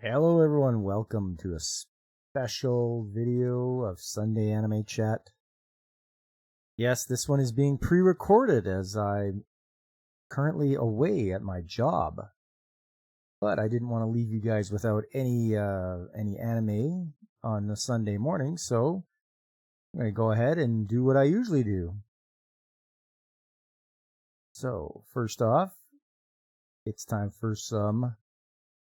Hello everyone, welcome to a special video of Sunday Anime Chat. Yes, this one is being pre-recorded as I'm currently away at my job. But I didn't want to leave you guys without any anime on a Sunday morning, so I'm going to go ahead and do what I usually do. So, first off, it's time for some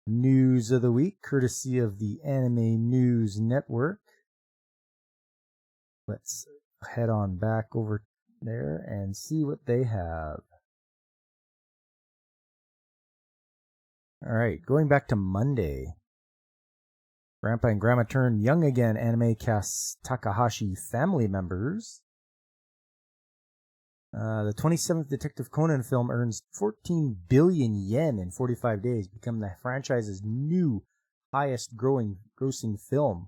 news of the week, courtesy of the Anime News Network. Let's head on back over there and see what they have. Alright, going back to Monday. Grandpa and Grandma turn young again. Anime cast Takahashi family members. The 27th Detective Conan film earns 14 billion yen in 45 days, becoming the franchise's new highest grossing film.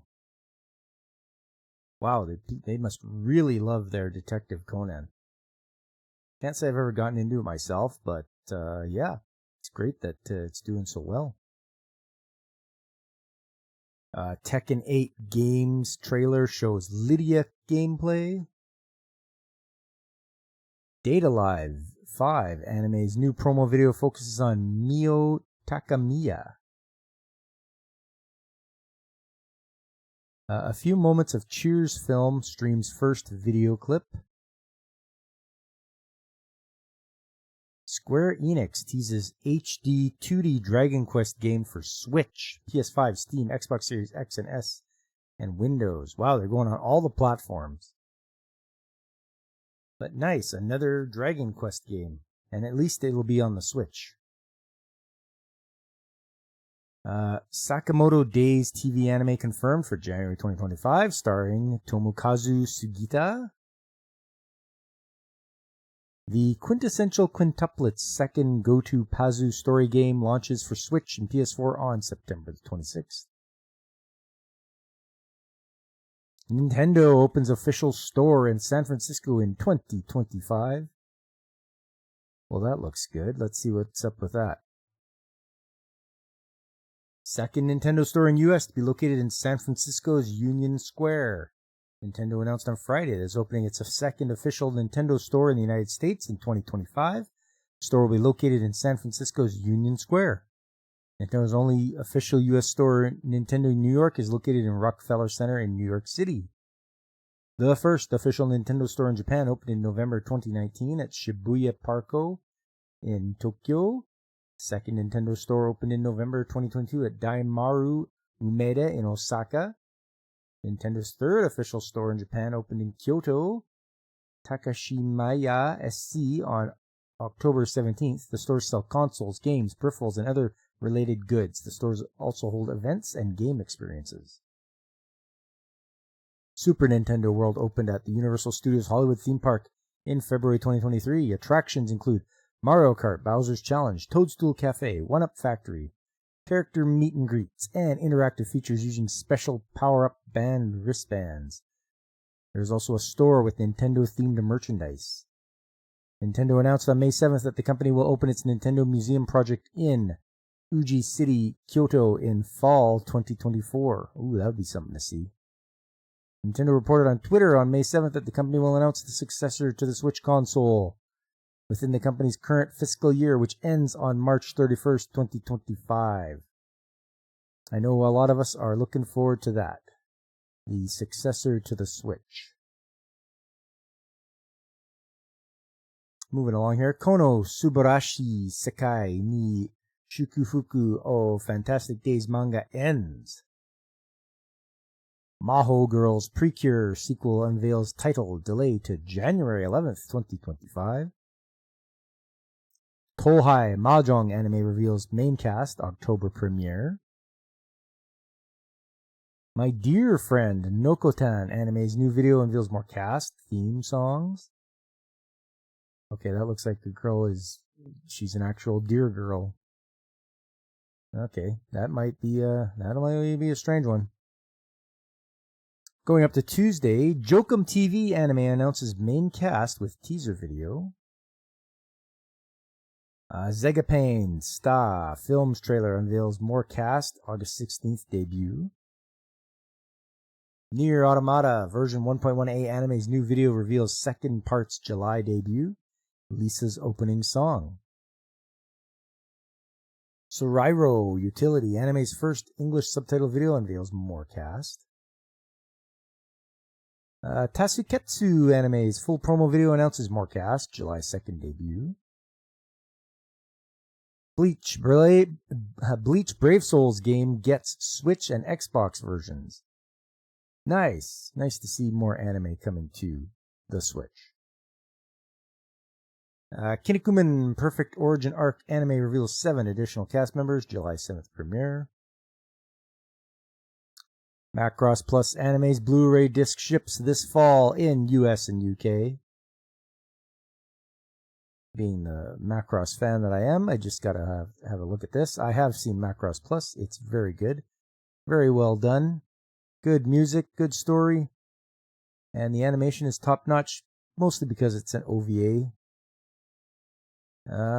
Wow, they must really love their Detective Conan. Can't say I've ever gotten into it myself, but yeah, it's great that it's doing so well. Tekken 8 Games trailer shows Lydia gameplay. Data Live 5 anime's new promo video focuses on Mio Takamiya. A few moments of Cheers film streams first video clip. Square Enix teases HD 2D Dragon Quest game for Switch, PS5, Steam, Xbox Series X and S, and Windows. Wow, they're going on all the platforms. But nice, another Dragon Quest game. And at least it will be on the Switch. Sakamoto Days TV anime confirmed for January 2025, starring Tomokazu Sugita. The quintessential quintuplets second Go-To Pazu story game launches for Switch and PS4 on September 26th. Nintendo opens official store in San Francisco in 2025. Well, that looks good. Let's see what's up with that. Second Nintendo store in US to be located in San Francisco's Union Square. Nintendo announced on Friday that it's opening its second official Nintendo store in the United States in 2025. The store will be located in San Francisco's Union Square. Nintendo's only official U.S. store, Nintendo New York, is located in Rockefeller Center in New York City. The first official Nintendo store in Japan opened in November 2019 at Shibuya Parko in Tokyo. Second Nintendo store opened in November 2022 at Daimaru Umeda in Osaka. Nintendo's third official store in Japan opened in Kyoto, Takashimaya SC, on October 17th. The stores sell consoles, games, peripherals, and other related goods. The stores also hold events and game experiences. Super Nintendo World opened at the Universal Studios Hollywood theme park in February 2023. Attractions include Mario Kart, Bowser's Challenge, Toadstool Cafe, 1-Up Factory, character meet and greets, and interactive features using special power-up band wristbands. There's also a store with Nintendo-themed merchandise. Nintendo announced on May 7th that the company will open its Nintendo Museum project in Uji City, Kyoto in fall 2024. Ooh, that would be something to see. Nintendo reported on Twitter on May 7th that the company will announce the successor to the Switch console within the company's current fiscal year, which ends on March 31st, 2025. I know a lot of us are looking forward to that. The successor to the Switch. Moving along here. Kono Subarashi Sekai ni Shukufuku o Fantastic Days manga ends. Maho Girls Precure sequel unveils title, delay to January 11th, 2025. Tohai Mahjong anime reveals main cast, October premiere. My Dear Friend Nokotan anime's new video unveils more cast, theme songs. Okay, that looks like the girl she's an actual deer girl. Okay, that might be a strange one. Going up to Tuesday, Jokum TV anime announces main cast with teaser video. Zegapane Sta Films trailer unveils more cast, August 16th debut. Nier Automata version 1.1a anime's new video reveals second part's July debut. Lisa's opening song. Sorairo Utility, anime's first English subtitle video, unveils more cast. Tasuketsu anime's full promo video announces more cast, July 2nd debut. Bleach Brave Souls game gets Switch and Xbox versions. Nice to see more anime coming to the Switch. Kinnikuman Perfect Origin Arc anime reveals 7 additional cast members, July 7th premiere. Macross Plus anime's Blu-ray disc ships this fall in US and UK. Being the Macross fan that I am, I just gotta have a look at this. I have seen Macross Plus. It's very good. Very well done. Good music, good story. And the animation is top-notch, mostly because it's an OVA.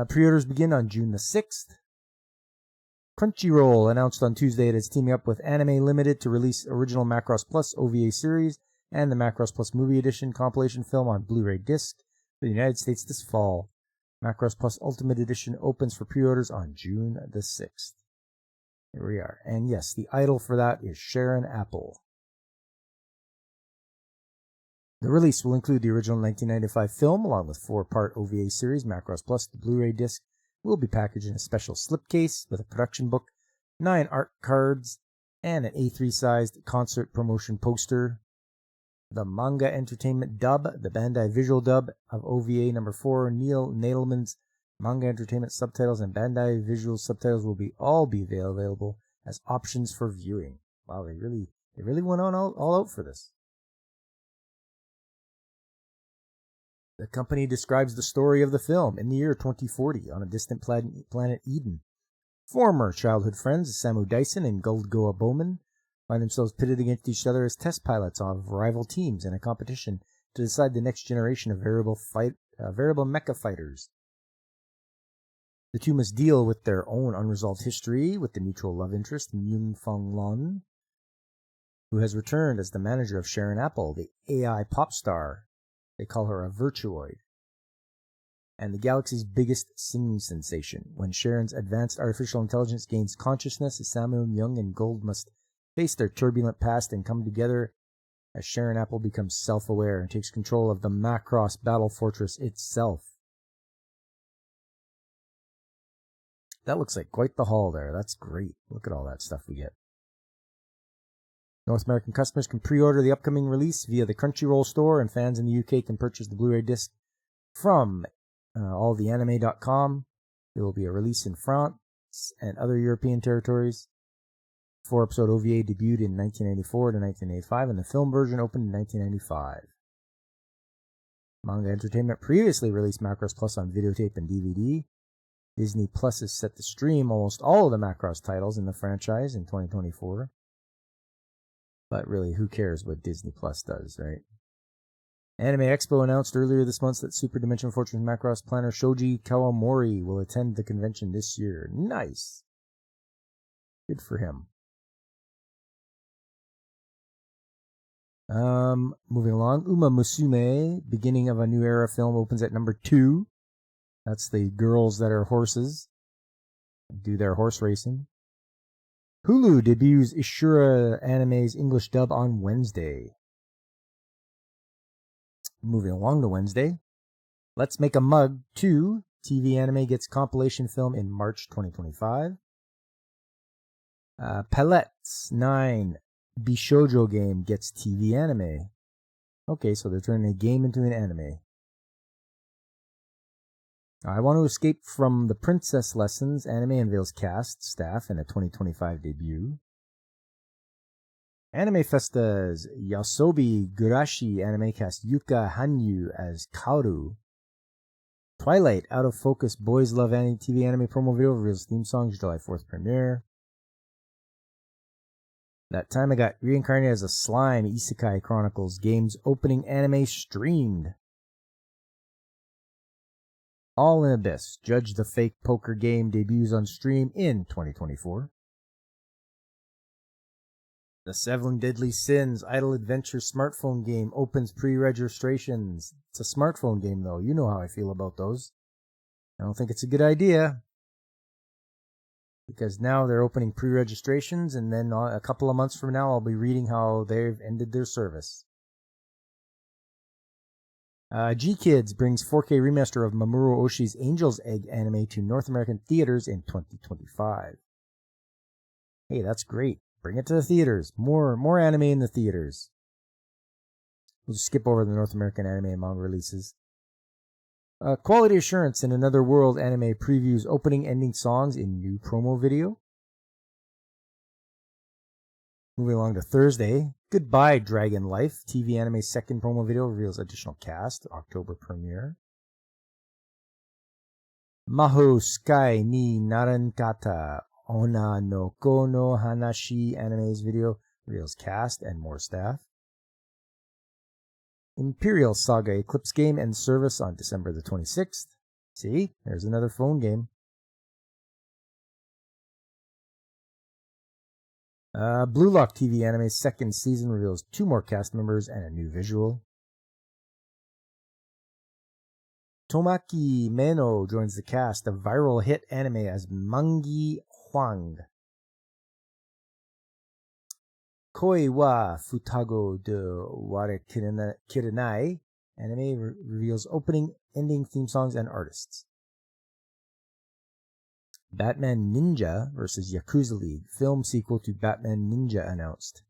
Pre-orders begin on June the 6th. Crunchyroll announced on Tuesday it is teaming up with Anime Limited to release original Macross Plus OVA series and the Macross Plus Movie Edition compilation film on Blu-ray disc for the United States this fall. Macross Plus Ultimate Edition opens for pre-orders on June the 6th. Here we are. And yes, the idol for that is Sharon Apple. The release will include the original 1995 film along with 4-part OVA series Macross Plus. The Blu-ray disc will be packaged in a special slipcase with a production book, 9 art cards, and an A3-sized concert promotion poster. The Manga Entertainment dub, the Bandai visual dub of OVA number 4, Neil Nadelman's Manga Entertainment subtitles and Bandai visual subtitles will all be available as options for viewing. Wow, they really went on all out for this. The company describes the story of the film in the year 2040 on a distant planet Eden. Former childhood friends Samu Dyson and Goldgoa Bowman find themselves pitted against each other as test pilots of rival teams in a competition to decide the next generation of variable mecha fighters. The two must deal with their own unresolved history with the mutual love interest Myung Fong Lon, who has returned as the manager of Sharon Apple, the AI pop star. They call her a virtuoid. And the galaxy's biggest singing sensation. When Sharon's advanced artificial intelligence gains consciousness, Samu, Myung, and Gold must face their turbulent past and come together as Sharon Apple becomes self-aware and takes control of the Macross battle fortress itself. That looks like quite the haul there. That's great. Look at all that stuff we get. North American customers can pre-order the upcoming release via the Crunchyroll store, and fans in the UK can purchase the Blu-ray disc from alltheanime.com. There will be a release in France and other European territories. 4-episode OVA debuted in 1994 to 1985, and the film version opened in 1995. Manga Entertainment previously released Macross Plus on videotape and DVD. Disney Plus is set to stream almost all of the Macross titles in the franchise in 2024. But really, who cares what Disney Plus does, right? Anime Expo announced earlier this month that Super Dimension Fortress Macross planner Shoji Kawamori will attend the convention this year. Nice! Good for him. Moving along, Uma Musume, beginning of a new era film, opens at number 2. That's the girls that are horses, do their horse racing. Hulu debuts Ishura Anime's English dub on Wednesday. Moving along to Wednesday, Let's Make a Mug 2 TV anime gets compilation film in March 2025. Pellets 9 Bishoujo game gets TV anime. Okay, so they're turning a game into an anime. I Want to Escape from the Princess Lessons anime unveils cast, staff, and a 2025 debut. Anime Festa's Yasobi Gurashi anime cast Yuka Hanyu as Kaoru. Twilight Out of Focus Boys Love TV anime promo video reveals theme song, July 4th premiere. That Time I Got Reincarnated as a Slime Isekai Chronicles game's opening anime streamed. All in Abyss, Judge the Fake poker game debuts on stream in 2024. The Seven Deadly Sins Idle Adventure smartphone game opens pre-registrations. It's a smartphone game, though. You know how I feel about those. I don't think it's a good idea, because now they're opening pre-registrations, and then a couple of months from now, I'll be reading how they've ended their service. G-Kids brings 4K remaster of Mamoru Oshii's Angel's Egg anime to North American theaters in 2025. Hey, that's great. Bring it to the theaters. More anime in the theaters. We'll just skip over the North American anime and manga releases. Quality Assurance in Another World anime previews opening ending songs in new promo video. Moving along to Thursday. Goodbye Dragon Life TV anime second promo video reveals additional cast. October premiere. Maho Sky ni Narankata Ona no Kono Hanashi anime's video reveals cast and more staff. Imperial Saga Eclipse game ends service on December the 26th. See, there's another phone game. Blue Lock TV anime's second season reveals 2 more cast members and a new visual. Tomaki Meno joins the cast of viral hit anime as Mangi Huang. Koi wa Futago de Ware Kiranai anime reveals opening, ending theme songs and artists. Batman Ninja vs. Yakuza League, film sequel to Batman Ninja announced.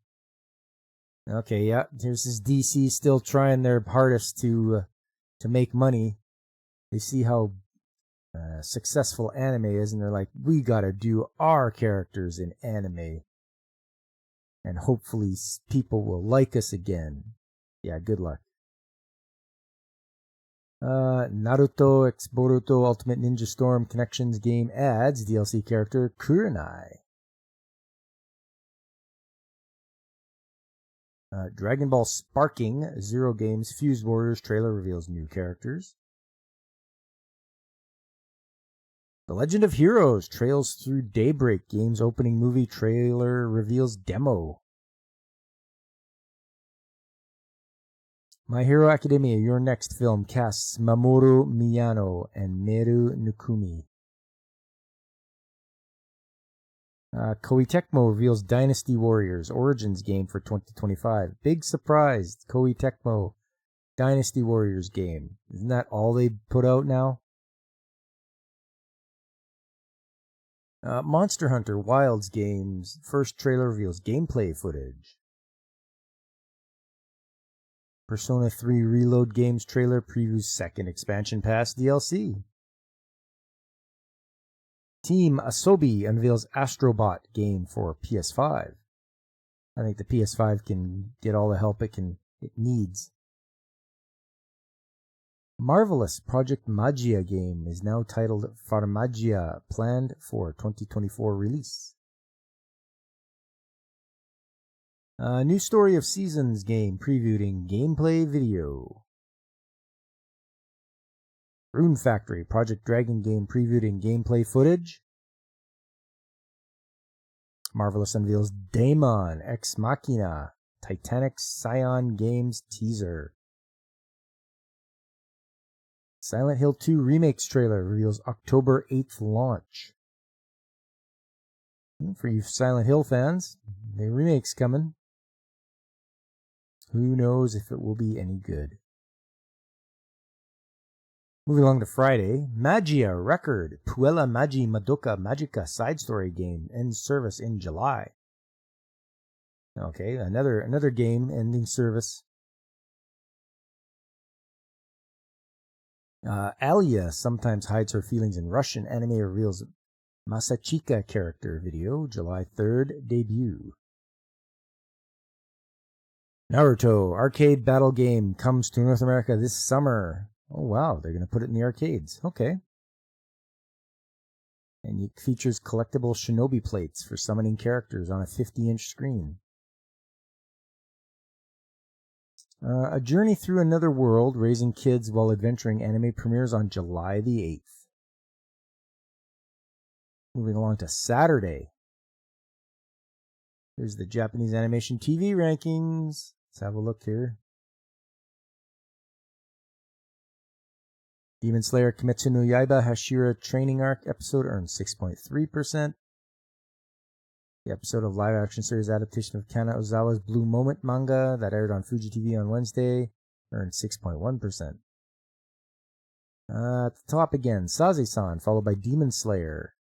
Okay, yeah, here's this DC still trying their hardest to make money. They see how successful anime is, and they're like, we gotta do our characters in anime. And hopefully people will like us again. Yeah, good luck. Naruto x Boruto Ultimate Ninja Storm Connections game adds DLC character Kurenai. Dragon Ball Sparking Zero Games Fused Warriors trailer reveals new characters. The Legend of Heroes Trails Through Daybreak game's opening movie trailer reveals demo. My Hero Academia, Your Next Film casts Mamoru Miyano and Meru Nukumi. Koei Tecmo reveals Dynasty Warriors Origins game for 2025. Big surprise, Koei Tecmo Dynasty Warriors game. Isn't that all they put out now? Monster Hunter Wilds game's first trailer reveals gameplay footage. Persona 3 Reload game's trailer previews second expansion pass DLC. Team Asobi unveils Astrobot game for PS5. I think the PS5 can get all the help it needs. Marvelous Project Magia game is now titled Farmagia, planned for 2024 release. New Story of Seasons game previewed in gameplay video. Rune Factory Project Dragon game previewed in gameplay footage. Marvelous unveils Daemon Ex Machina Titanic Scion games teaser. Silent Hill 2 Remakes trailer reveals October 8th launch. For you Silent Hill fans, the remake's coming. Who knows if it will be any good. Moving along to Friday, Magia Record Puella Magi Madoka Magica side story game ends service in July. Okay, another game ending service. Alia sometimes hides her feelings in Russian anime reveals Masachika character video, July 3rd debut. Naruto arcade battle game comes to North America this summer. Oh wow, they're going to put it in the arcades. Okay. And it features collectible shinobi plates for summoning characters on a 50-inch screen. A Journey Through Another World, Raising Kids While Adventuring anime premieres on July the 8th. Moving along to Saturday. Here's the Japanese animation TV rankings. Let's have a look here. Demon Slayer Kimetsu no Yaiba Hashira Training Arc episode earned 6.3%. The episode of live-action series adaptation of Kana Ozawa's Blue Moment manga that aired on Fuji TV on Wednesday earned 6.1%. At the top again, Saze-san, followed by Demon Slayer.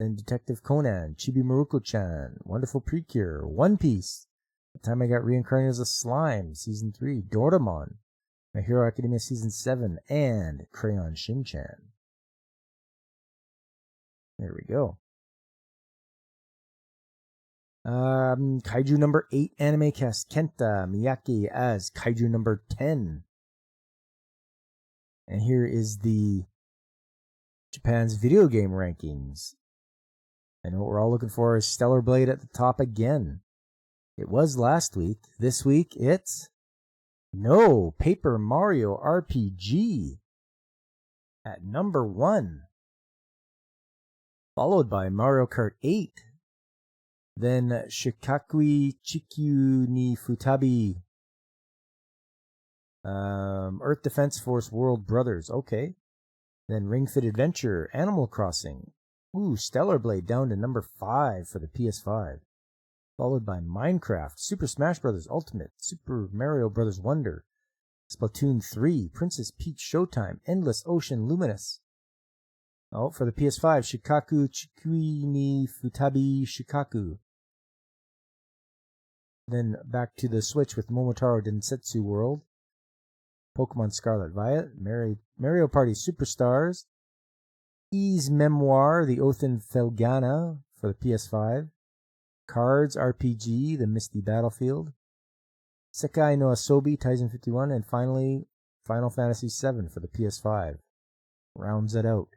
Then Detective Conan, Chibi Maruko-chan, Wonderful Precure, One Piece, The Time I Got Reincarnated as a Slime, Season 3, Doraemon, My Hero Academia Season 7, and Crayon Shin-chan. There we go. Kaiju number 8 anime cast Kenta Miyake as Kaiju number 10. And here is the Japan's video game rankings. And what we're all looking for is Stellar Blade at the top again. It was last week. This week it's Paper Mario RPG at number 1. Followed by Mario Kart 8. Then Shikakui Chikyu ni Futabi. Earth Defense Force World Brothers. Okay. Then Ring Fit Adventure, Animal Crossing. Stellar Blade down to number 5 for the PS5. Followed by Minecraft, Super Smash Bros. Ultimate, Super Mario Bros. Wonder, Splatoon 3, Princess Peach Showtime, Endless Ocean Luminous. For the PS5, Shikaku Chikui ni Futabi Shikaku. Then back to the Switch with Momotaro Densetsu World, Pokemon Scarlet Violet, Mario Party Superstars, Ys Memoir, The Oath in Felghana for the PS5, Cards RPG, The Misty Battlefield, Sekai no Asobi, Taisen 51, and finally, Final Fantasy VII for the PS5. Rounds it out.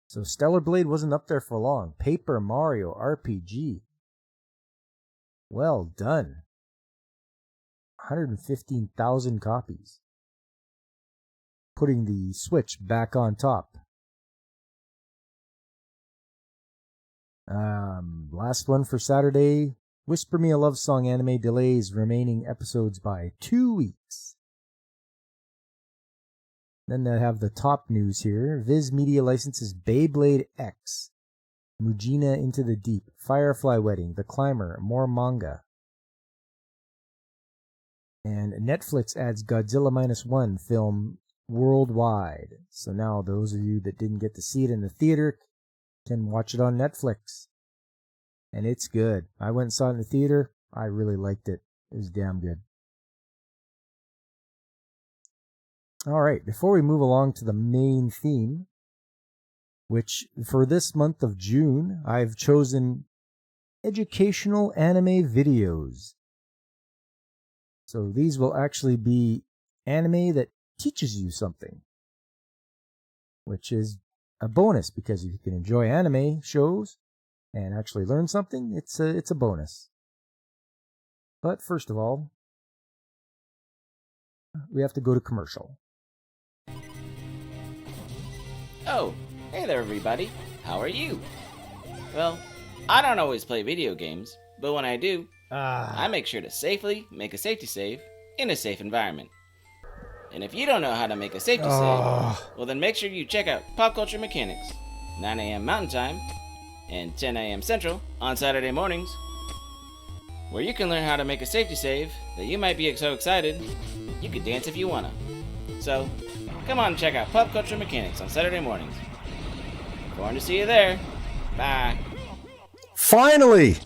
So Stellar Blade wasn't up there for long. Paper Mario RPG. Well done. 115,000 copies. Putting the Switch back on top. Last one for Saturday. Whisper Me a Love Song anime delays remaining episodes by 2 weeks. Then I have the top news here. Viz Media licenses Beyblade X, Mujina Into the Deep, Firefly Wedding, The Climber, more manga. And Netflix adds Godzilla Minus One film worldwide. So now those of you that didn't get to see it in the theater can watch it on Netflix. And it's good. I went and saw it in the theater. I really liked it. It was damn good. Alright, before we move along to the main theme, which for this month of June, I've chosen educational anime videos. So these will actually be anime that teaches you something, which is a bonus, because if you can enjoy anime shows and actually learn something, it's a bonus. But first of all, we have to go to commercial. Oh, hey there everybody. How are you? Well, I don't always play video games, but when I do, I make sure to safely make a safety save in a safe environment. And if you don't know how to make a safety save, well then make sure you check out Pop Culture Mechanics, 9 a.m. Mountain Time and 10 a.m. Central on Saturday mornings, where you can learn how to make a safety save that you might be so excited you could dance if you wanna. So, come on and check out Pop Culture Mechanics on Saturday mornings. Going to see you there. Bye. Finally!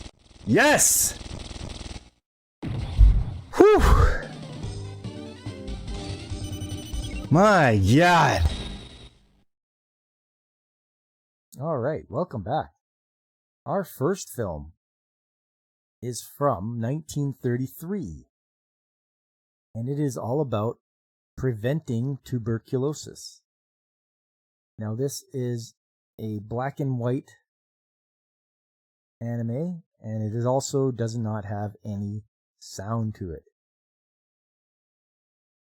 Yes! Whew! My God! Alright, welcome back. Our first film is from 1933. And it is all about preventing tuberculosis. Now this is a black and white anime, and it is also does not have any sound to it.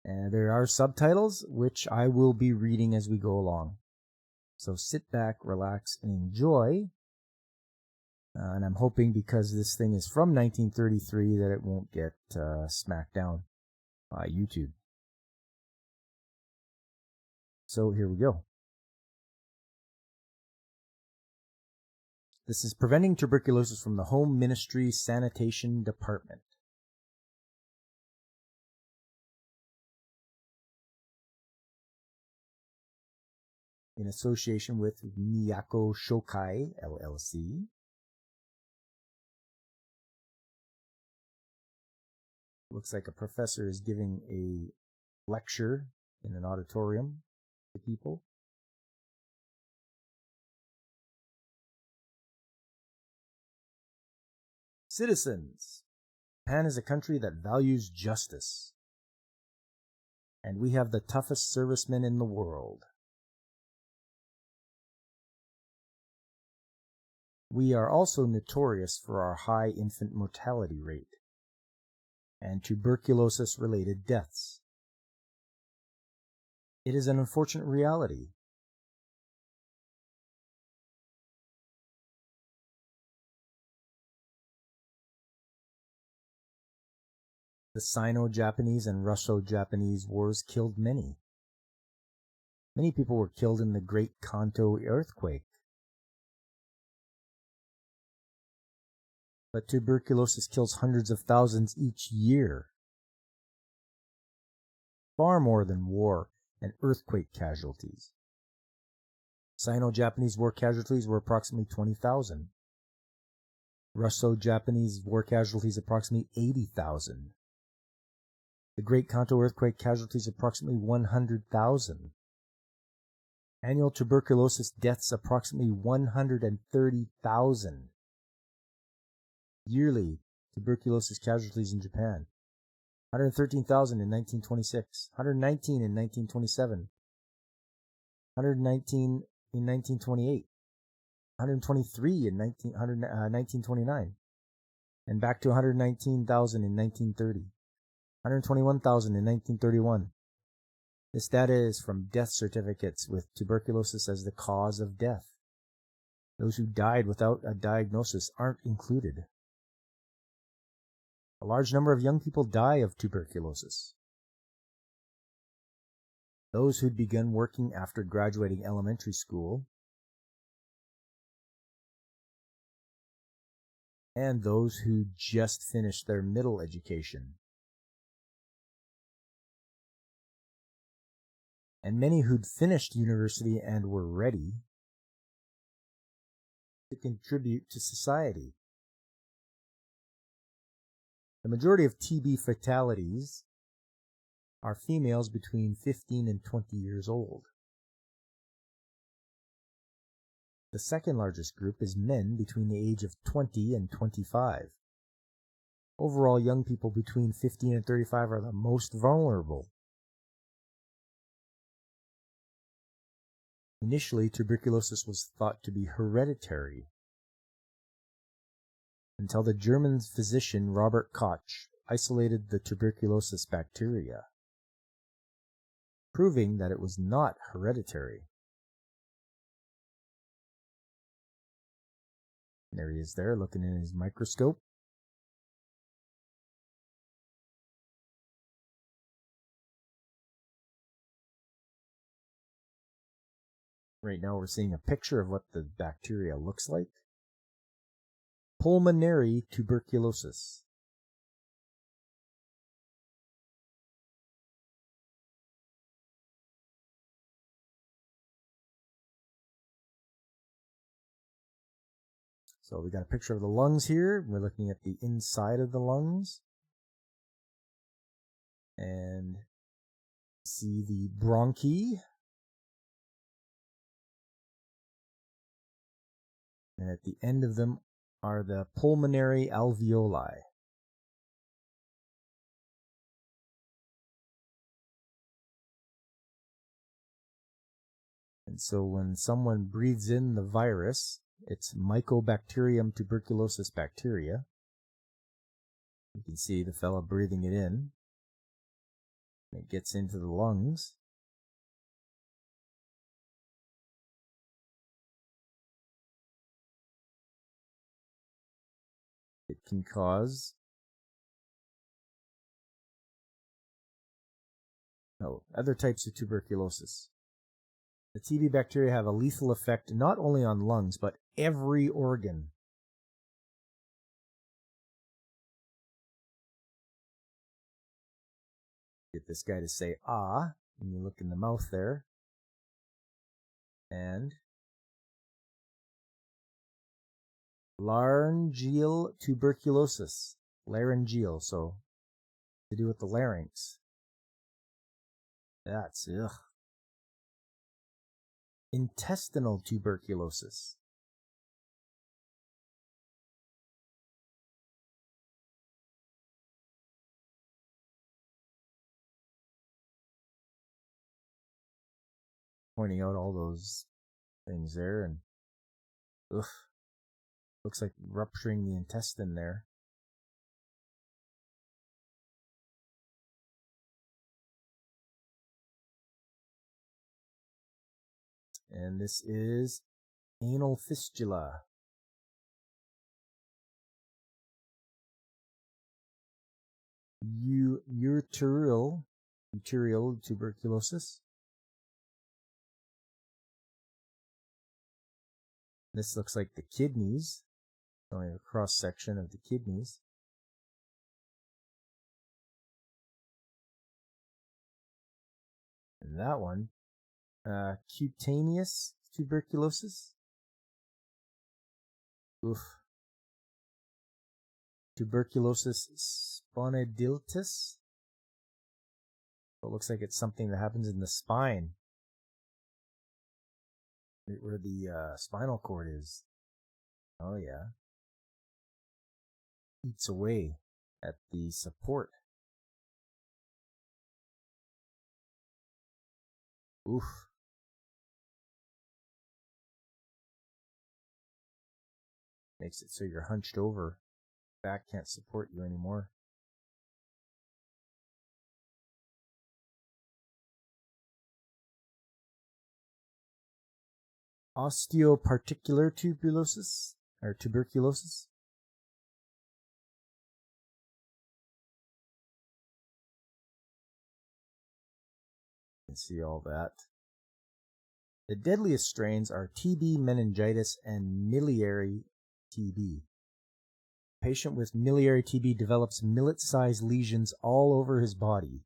And there are subtitles, which I will be reading as we go along. So sit back, relax, and enjoy. And I'm hoping because this thing is from 1933 that it won't get smacked down by YouTube. So here we go. This is Preventing Tuberculosis from the Home Ministry Sanitation Department. In association with Miyako Shokai, LLC. Looks like a professor is giving a lecture in an auditorium to people. Citizens, Japan is a country that values justice. And we have the toughest servicemen in the world. We are also notorious for our high infant mortality rate and tuberculosis-related deaths. It is an unfortunate reality. The Sino-Japanese and Russo-Japanese wars killed many. Many people were killed in the Great Kanto earthquake. But tuberculosis kills hundreds of thousands each year. Far more than war and earthquake casualties. Sino-Japanese war casualties were approximately 20,000. Russo-Japanese war casualties approximately 80,000. The Great Kanto earthquake casualties approximately 100,000. Annual tuberculosis deaths approximately 130,000. Yearly tuberculosis casualties in Japan. 113,000 in 1926, 119 in 1927, 119 in 1928, 123 in 1929, and back to 119,000 in 1930, 121,000 in 1931. This data is from death certificates with tuberculosis as the cause of death. Those who died without a diagnosis aren't included. A large number of young people die of tuberculosis. Those who'd begun working after graduating elementary school, and those who just finished their middle education, and many who'd finished university and were ready to contribute to society. The majority of TB fatalities are females between 15 and 20 years old. The second largest group is men between the age of 20 and 25. Overall, young people between 15 and 35 are the most vulnerable. Initially, tuberculosis was thought to be hereditary, until the German physician Robert Koch isolated the tuberculosis bacteria, proving that it was not hereditary. There he is there, looking in his microscope. Right now we're seeing a picture of what the bacteria looks like. Pulmonary tuberculosis. So we got a picture of the lungs here. We're looking at the inside of the lungs. And see the bronchi. And at the end of them are the pulmonary alveoli. And so when someone breathes in the virus, it's Mycobacterium tuberculosis bacteria. You can see the fellow breathing it in. It gets into the lungs. It can cause other types of tuberculosis. The TB bacteria have a lethal effect not only on lungs, but every organ. Get this guy to say, ah, and you look in the mouth there. And laryngeal tuberculosis. Laryngeal, so to do with the larynx. That's, ugh. Intestinal tuberculosis. Pointing out all those things there, and ugh, looks like rupturing the intestine there. And this is anal fistula. Ureteral tuberculosis. This looks like the kidneys, showing a cross section of the kidneys. And that one, cutaneous tuberculosis. Oof. Tuberculosis spondylitis. It looks like it's something that happens in the spine, where the spinal cord is. Oh yeah. Eats away at the support. Oof. Makes it so you're hunched over. Back can't support you anymore. Osteoparticular tuberculosis, or tuberculosis. You can see all that. The deadliest strains are TB meningitis and miliary TB. A patient with miliary TB develops millet-sized lesions all over his body.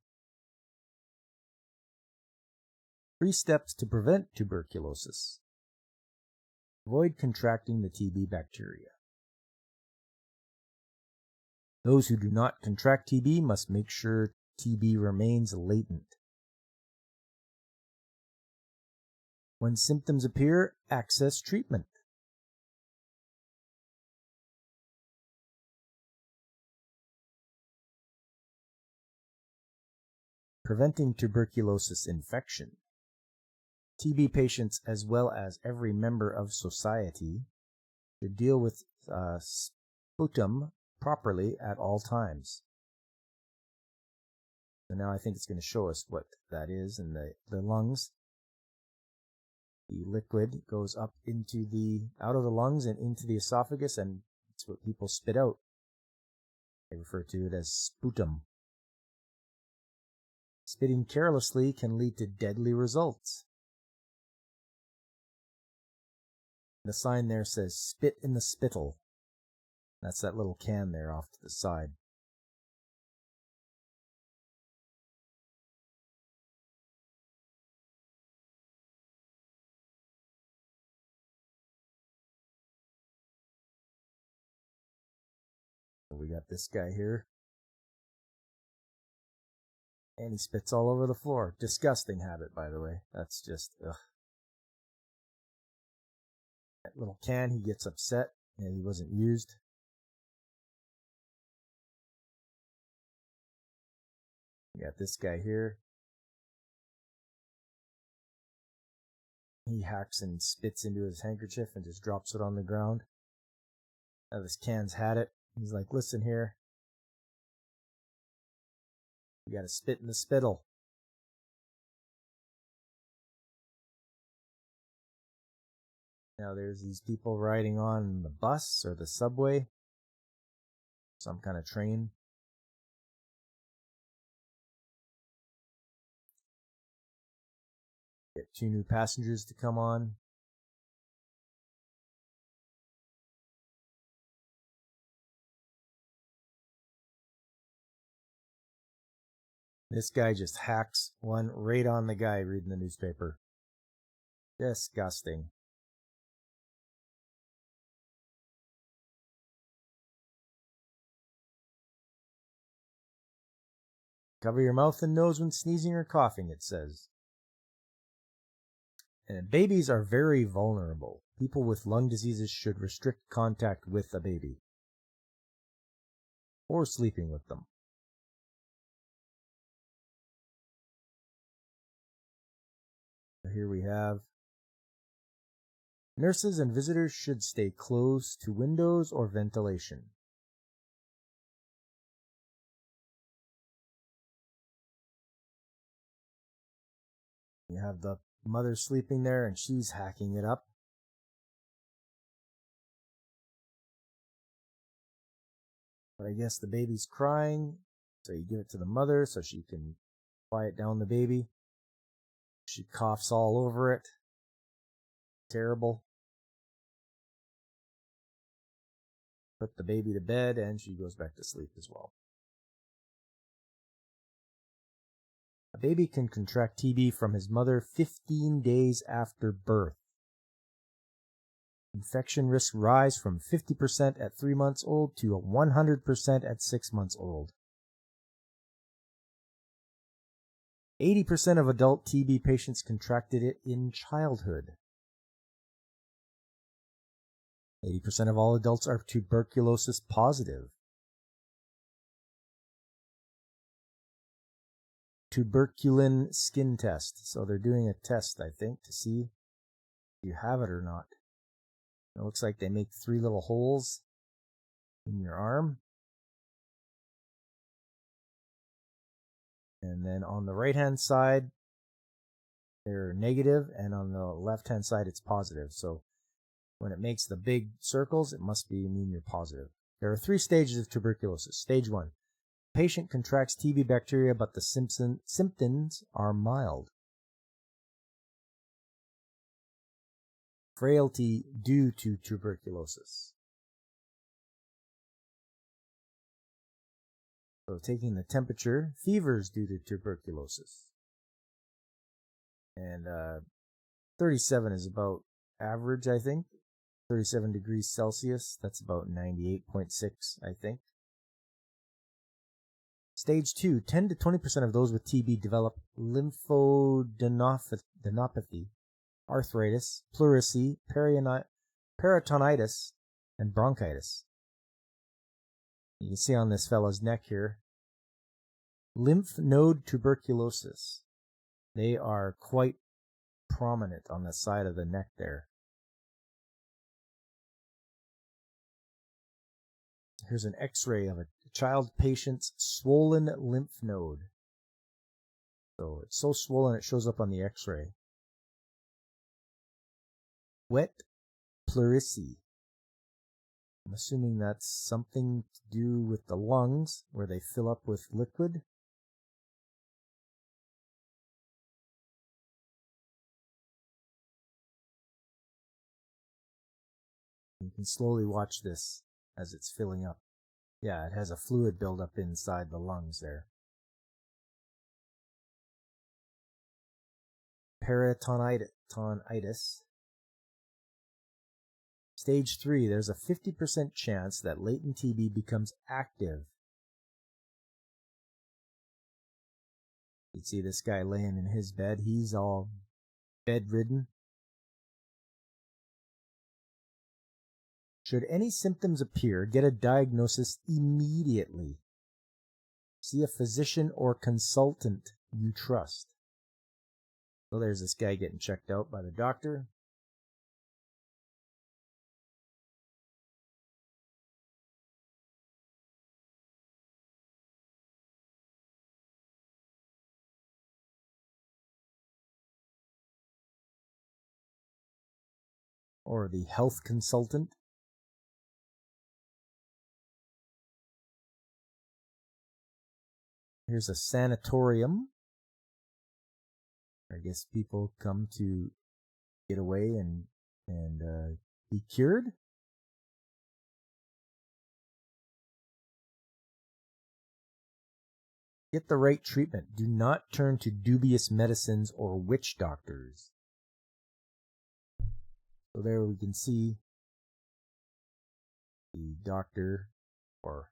3 steps to prevent tuberculosis. Avoid contracting the TB bacteria. Those who do not contract TB must make sure TB remains latent. When symptoms appear, access treatment. Preventing tuberculosis infection. TB patients, as well as every member of society, should deal with sputum properly at all times. So now I think it's going to show us what that is in the lungs. The liquid goes up out of the lungs and into the esophagus, and it's what people spit out. They refer to it as sputum. Spitting carelessly can lead to deadly results. The sign there says, spit in the spittle. That's that little can there off to the side. We got this guy here. And he spits all over the floor. Disgusting habit, by the way. That's just, ugh. That little can, he gets upset, and he wasn't used. We got this guy here. He hacks and spits into his handkerchief and just drops it on the ground. Now this can's had it. He's like, listen here. You gotta spit in the spittle. Now there's these people riding on the bus or the subway. Some kind of train. Get 2 new passengers to come on. This guy just hacks one right on the guy reading the newspaper. Disgusting. Cover your mouth and nose when sneezing or coughing, it says. And babies are very vulnerable. People with lung diseases should restrict contact with a baby or sleeping with them. Here we have nurses and visitors should stay close to windows or ventilation. You have the mother sleeping there and she's hacking it up. But I guess the baby's crying, so you give it to the mother so she can quiet down the baby. She coughs all over it. Terrible. Put the baby to bed and she goes back to sleep as well. A baby can contract TB from his mother 15 days after birth. Infection risks rise from 50% at 3 months old to 100% at 6 months old. 80% of adult TB patients contracted it in childhood. 80% of all adults are tuberculosis positive. Tuberculin skin test. So they're doing a test, I think, to see if you have it or not. It looks like they make 3 little holes in your arm. And then on the right-hand side, they're negative, and on the left-hand side, it's positive. So when it makes the big circles, it must mean you're positive. There are 3 stages of tuberculosis. Stage 1. The patient contracts TB bacteria, but the symptoms are mild. Frailty due to tuberculosis. So taking the temperature, fevers due to tuberculosis. And 37 is about average, I think. 37 degrees Celsius, that's about 98.6, I think. Stage 2, 10 to 20% of those with TB develop lymphadenopathy, arthritis, pleurisy, peritonitis, and bronchitis. You can see on this fellow's neck here, lymph node tuberculosis. They are quite prominent on the side of the neck there. Here's an x-ray of a child patient's swollen lymph node. So it's so swollen it shows up on the x-ray. Wet pleurisy. I'm assuming that's something to do with the lungs, where they fill up with liquid. You can slowly watch this as it's filling up. Yeah, it has a fluid buildup inside the lungs there. Peritonitis. Stage 3, there's a 50% chance that latent TB becomes active. You see this guy laying in his bed. He's all bedridden. Should any symptoms appear, get a diagnosis immediately. See a physician or consultant you trust. So there's this guy getting checked out by the doctor. or the health consultant. Here's a sanatorium. I guess people come to get away and be cured. Get the right treatment. Do not turn to dubious medicines or witch doctors. So there we can see the doctor or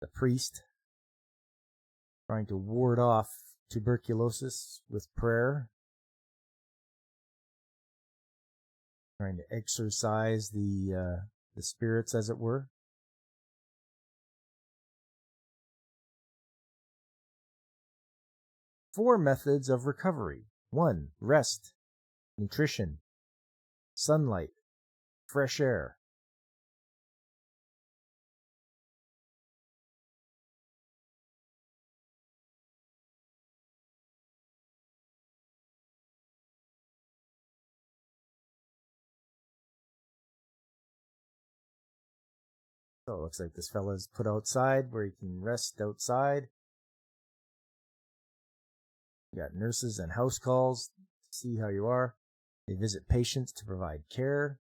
the priest trying to ward off tuberculosis with prayer, trying to exorcise the spirits, as it were. Four methods of recovery. 1. Rest, nutrition, sunlight, fresh air. So it looks like this fella's put outside where he can rest outside. You got nurses and house calls to see how you are. They visit patients to provide care.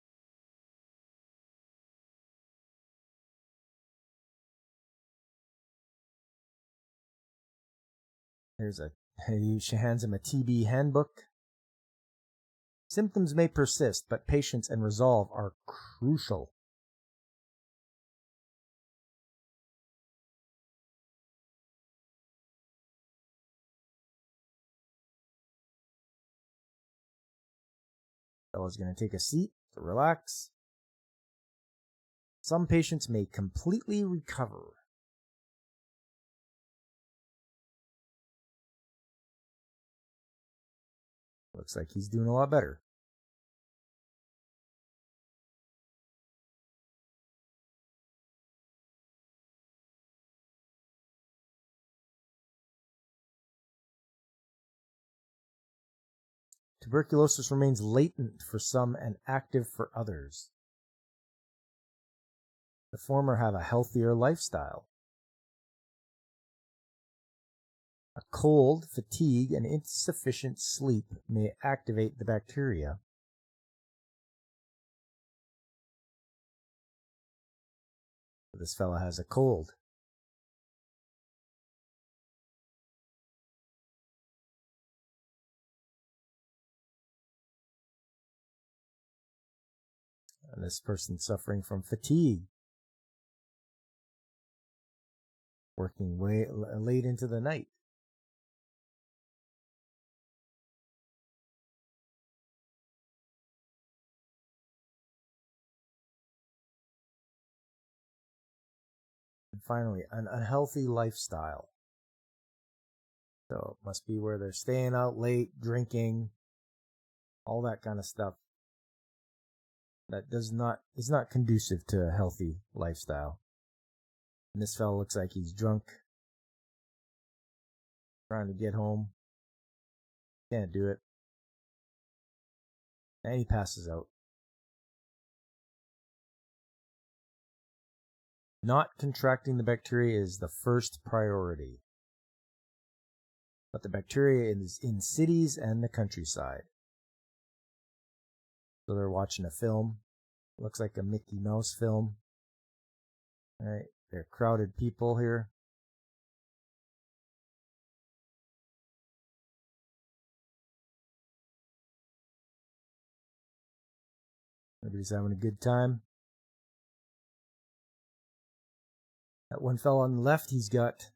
She hands him a TB handbook. Symptoms may persist, but patience and resolve are crucial. Fella's going to take a seat to relax. Some patients may completely recover. Looks like he's doing a lot better. Tuberculosis remains latent for some and active for others. The former have a healthier lifestyle. A cold, fatigue, and insufficient sleep may activate the bacteria. This fella has a cold. And this person's suffering from fatigue. Working way late into the night. And finally, an unhealthy lifestyle. So it must be where they're staying out late, drinking, all that kind of stuff. That is not conducive to a healthy lifestyle. And this fellow looks like he's drunk, trying to get home. Can't do it. And he passes out. Not contracting the bacteria is the first priority. But the bacteria is in cities and the countryside. So they're watching a film. Looks like a Mickey Mouse film. Alright, they're crowded people here. Everybody's having a good time. That one fellow on the left, he's got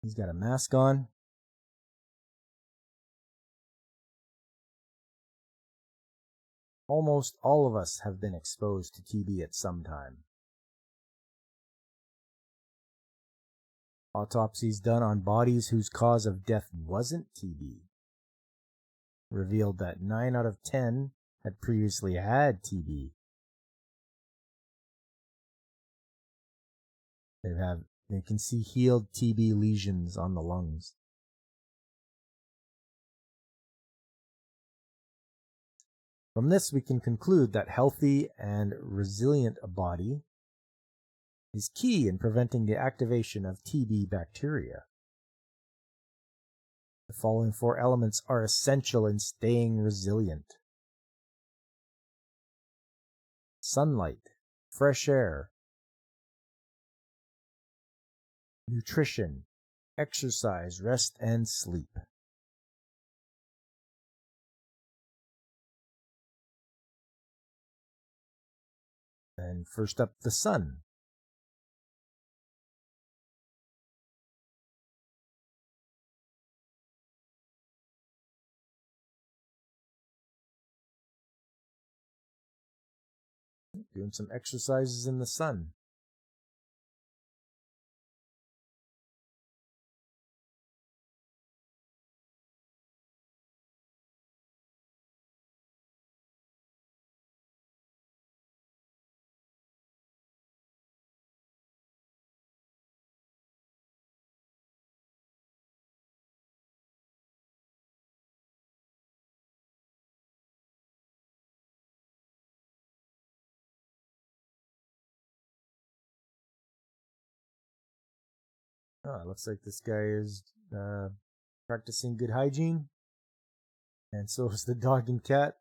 a mask on. Almost all of us have been exposed to TB at some time. Autopsies done on bodies whose cause of death wasn't TB revealed that 9 out of 10 had previously had TB. They can see healed TB lesions on the lungs. From this, we can conclude that healthy and resilient body is key in preventing the activation of TB bacteria. The following 4 elements are essential in staying resilient: sunlight, fresh air, nutrition, exercise, rest, and sleep. And first up, the sun. Doing some exercises in the sun. Oh, it looks like this guy is practicing good hygiene. And so is the dog and cat,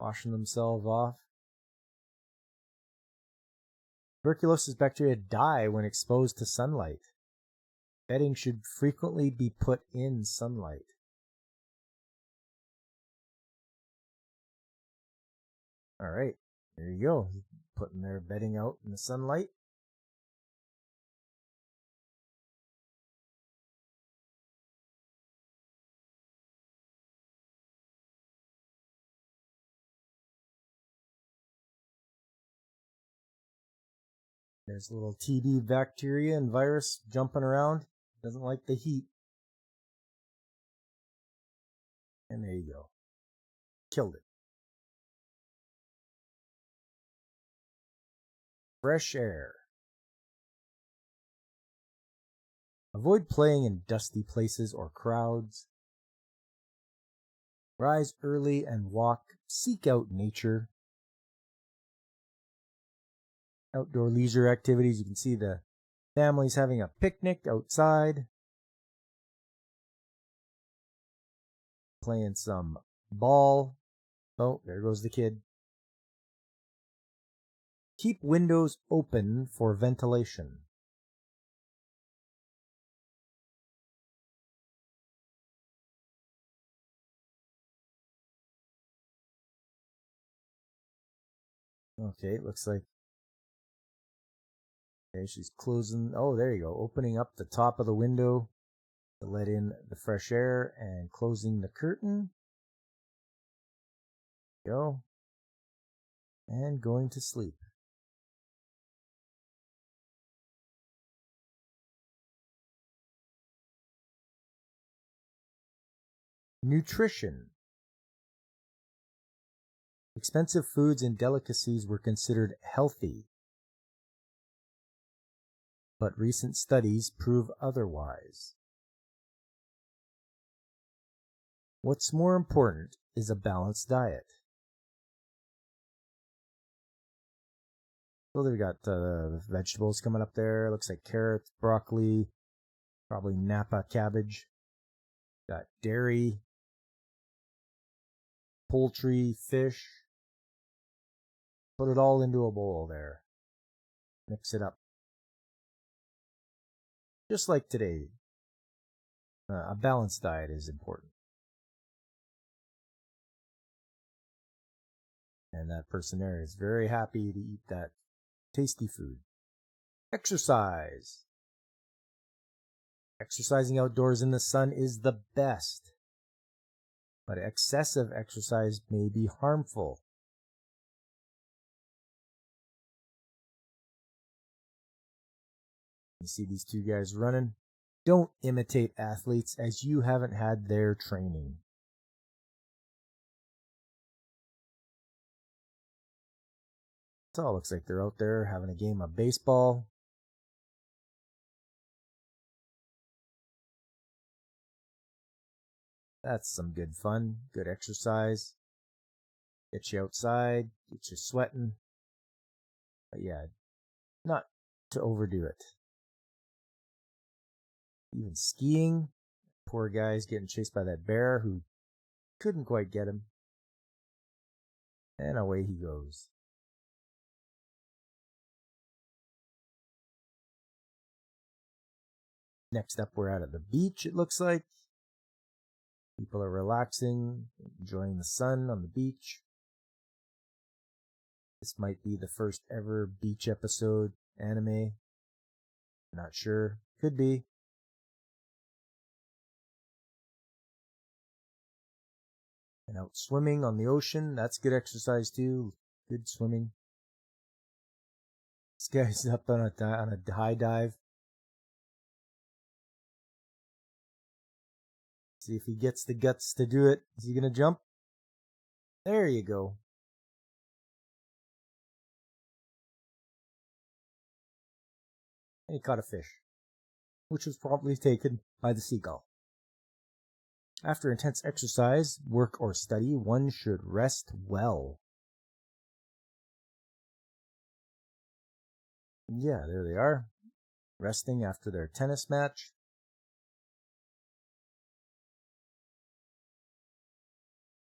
washing themselves off. Tuberculosis bacteria die when exposed to sunlight. Bedding should frequently be put in sunlight. All right, there you go. Putting their bedding out in the sunlight. There's a little TB bacteria and virus jumping around. Doesn't like the heat. And there you go. Killed it. Fresh air. Avoid playing in dusty places or crowds. Rise early and walk. Seek out nature. Outdoor leisure activities. You can see the families having a picnic outside. Playing some ball. Oh, there goes the kid. Keep windows open for ventilation. Okay, it looks like... Okay, she's closing... Oh, there you go. Opening up the top of the window to let in the fresh air and closing the curtain. Go. And going to sleep. Nutrition. Expensive foods and delicacies were considered healthy, but recent studies prove otherwise. What's more important is a balanced diet. So they've got vegetables coming up there. Looks like carrots, broccoli, probably Napa cabbage. Got dairy, poultry, fish. Put it all into a bowl there. Mix it up. Just like today, a balanced diet is important. And that person there is very happy to eat that tasty food. Exercise. Exercising outdoors in the sun is the best, but excessive exercise may be harmful. You see these two guys running? Don't imitate athletes as you haven't had their training. So it looks like they're out there having a game of baseball. That's some good fun, good exercise. Get you outside, get you sweating. But yeah, not to overdo it. Even skiing. Poor guy's getting chased by that bear who couldn't quite get him. And away he goes. Next up, we're out at the beach, it looks like. People are relaxing, enjoying the sun on the beach. This might be the first ever beach episode anime. Not sure. Could be. And out swimming on the ocean. That's good exercise too. Good swimming. This guy's up on a high dive. See if he gets the guts to do it. Is he going to jump? There you go. And he caught a fish, which was promptly taken by the seagull. After intense exercise, work, or study, one should rest well. Yeah, there they are. Resting after their tennis match.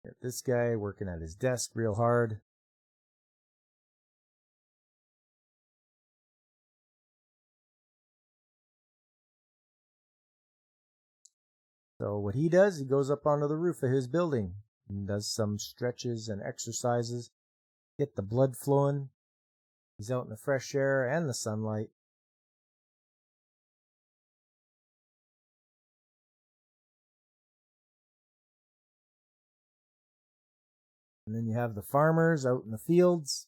Got this guy working at his desk real hard. So what he does, he goes up onto the roof of his building and does some stretches and exercises. Get the blood flowing. He's out in the fresh air and the sunlight. And then you have the farmers out in the fields.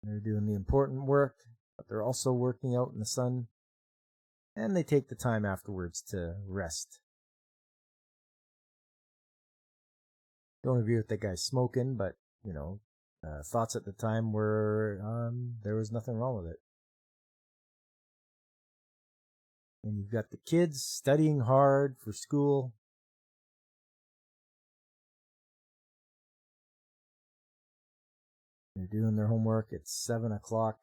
They're doing the important work, but they're also working out in the sun. And they take the time afterwards to rest. Don't agree with that guy smoking, but, thoughts at the time were there was nothing wrong with it. And you've got the kids studying hard for school. They're doing their homework at 7 o'clock.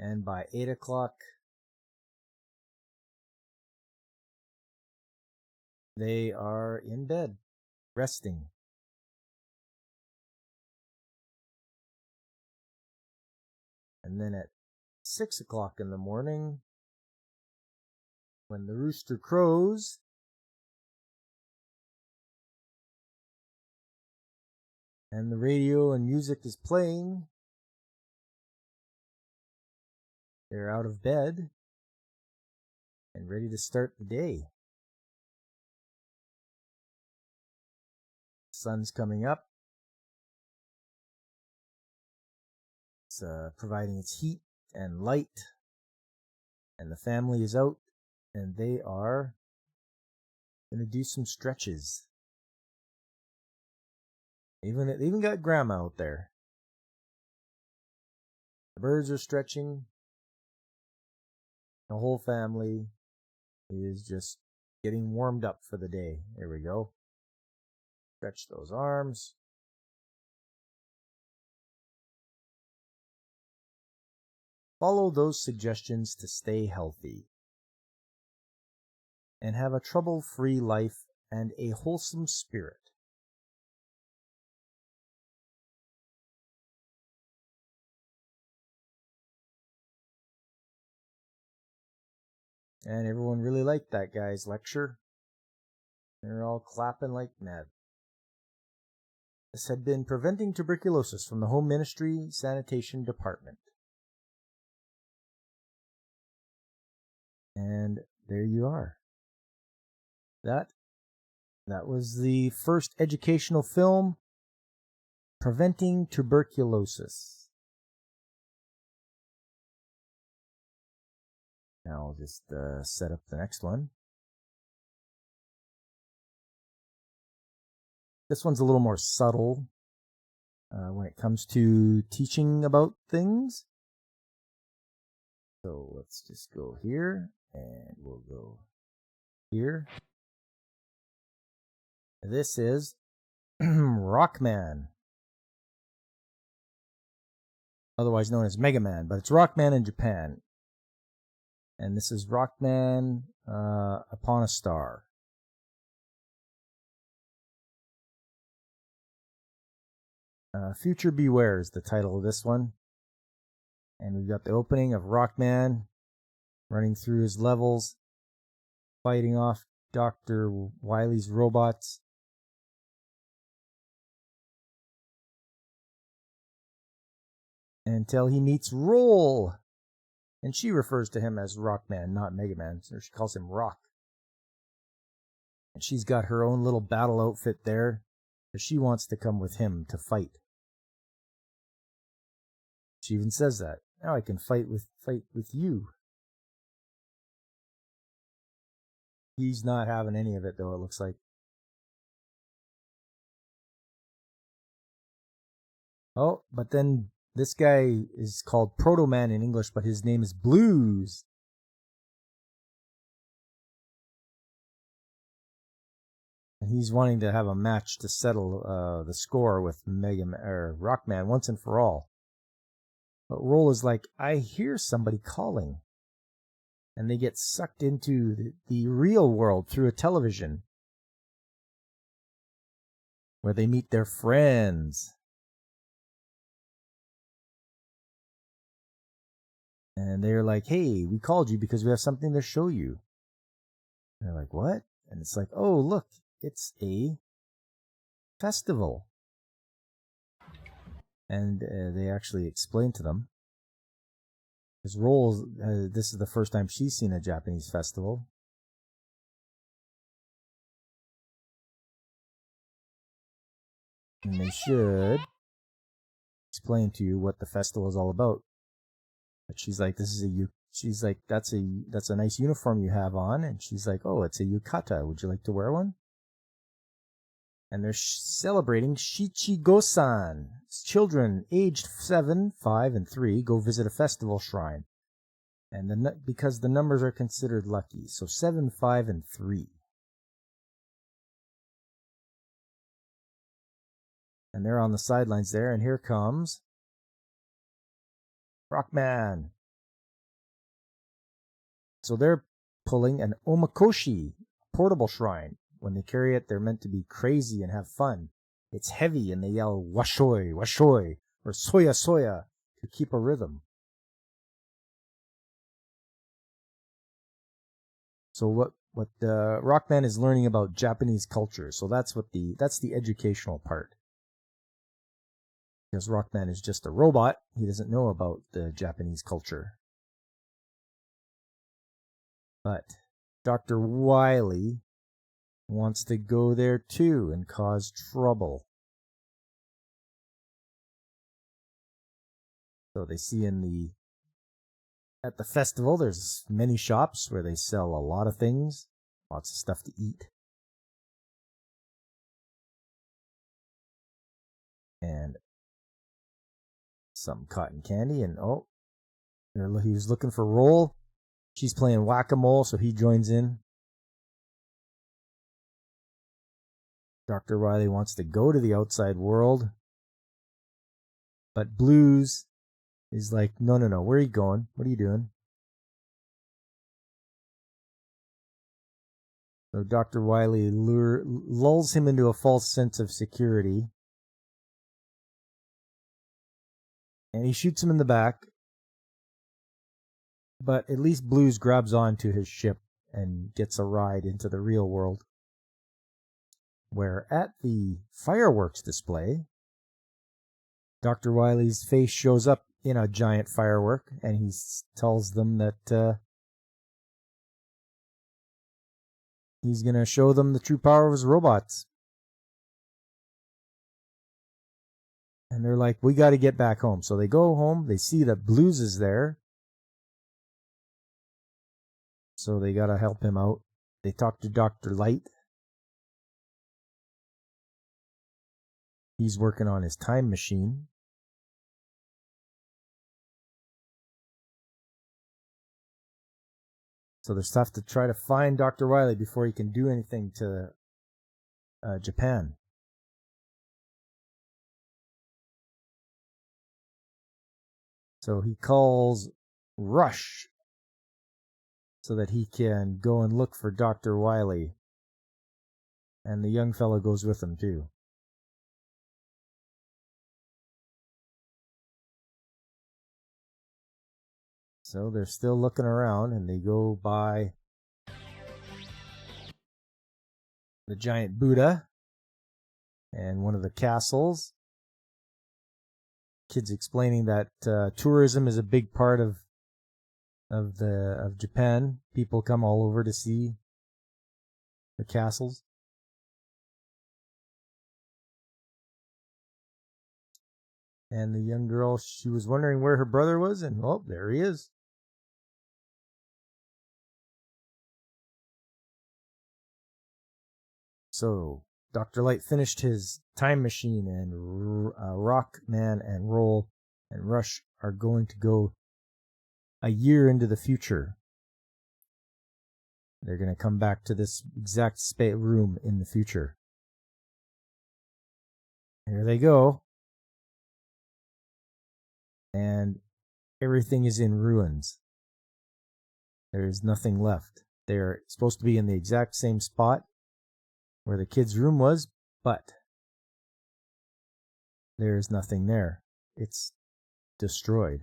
And by 8 o'clock, they are in bed, resting. And then at 6 o'clock in the morning, when the rooster crows, and the radio and music is playing, they're out of bed and ready to start the day. The sun's coming up. It's providing its heat and light. And the family is out, and they are going to do some stretches. They even got grandma out there. The birds are stretching. The whole family is just getting warmed up for the day. There we go. Stretch those arms. Follow those suggestions to stay healthy and have a trouble-free life and a wholesome spirit. And everyone really liked that guy's lecture. They're all clapping like mad. This had been Preventing Tuberculosis from the Home Ministry Sanitation Department. And there you are. That was the first educational film, Preventing Tuberculosis. Now I'll just set up the next one. This one's a little more subtle when it comes to teaching about things. So let's just go here And we'll go here. This is Rockman, otherwise known as Mega Man, but it's Rockman in Japan. And this is Rockman Upon a Star. Future Beware is the title of this one. And we've got the opening of Rockman running through his levels, fighting off Dr. Wily's robots. Until he meets Roll. And she refers to him as Rockman, not Mega Man. So she calls him Rock. And she's got her own little battle outfit there, because she wants to come with him to fight. She even says that. Now I can fight with you. He's not having any of it, though, it looks like. Oh, but then this guy is called Proto Man in English, but his name is Blues. And he's wanting to have a match to settle the score with Rockman once and for all. But Roll is like, I hear somebody calling. And they get sucked into the real world through a television, where they meet their friends. And they're like, hey, we called you because we have something to show you. And they're like, what? And it's like, oh, look, it's a festival. And they actually explain to them. Because Roll, this is the first time she's seen a Japanese festival. And they should explain to you what the festival is all about. But she's like, she's like, that's a nice uniform you have on. And she's like, oh, it's a yukata. Would you like to wear one? And they're celebrating Shichigo-san. Children aged 7, 5, and 3 go visit a festival shrine. And because the numbers are considered lucky. So 7, 5, and 3. And they're on the sidelines there. And here comes Rockman. So they're pulling an omakoshi, portable shrine. When they carry it, they're meant to be crazy and have fun. It's heavy and they yell washoi, washoi, or soya, soya to keep a rhythm. So what Rockman is learning about Japanese culture. So that's the educational part. Because Rockman is just a robot, he doesn't know about the Japanese culture. But Dr. Wily wants to go there too and cause trouble. So they see at the festival, there's many shops where they sell a lot of things, lots of stuff to eat. And some cotton candy, and he was looking for Roll. She's playing whack-a-mole, so he joins in. Dr. Wily wants to go to the outside world, but Blues is like, no, where are you going? What are you doing? So Dr. Wily lulls him into a false sense of security, and he shoots him in the back. But at least Blues grabs onto his ship and gets a ride into the real world, where at the fireworks display, Dr. Wily's face shows up in a giant firework, and he tells them that he's going to show them the true power of his robots. And they're like, we got to get back home. So they go home, they see that Blues is there, so they got to help him out. They talk to Dr. Light. He's working on his time machine. So there's stuff to try to find Dr. Wily before he can do anything to Japan. So he calls Rush so that he can go and look for Dr. Wily. And the young fellow goes with him too. So they're still looking around, and they go by the giant Buddha and one of the castles. Kids explaining that tourism is a big part of Japan. People come all over to see the castles. And the young girl, she was wondering where her brother was, and oh, there he is. So Dr. Light finished his time machine, and Rockman and Roll and Rush are going to go a year into the future. They're going to come back to this exact room in the future. Here they go. And everything is in ruins. There is nothing left. They're supposed to be in the exact same spot where the kid's room was, but there is nothing there. It's destroyed.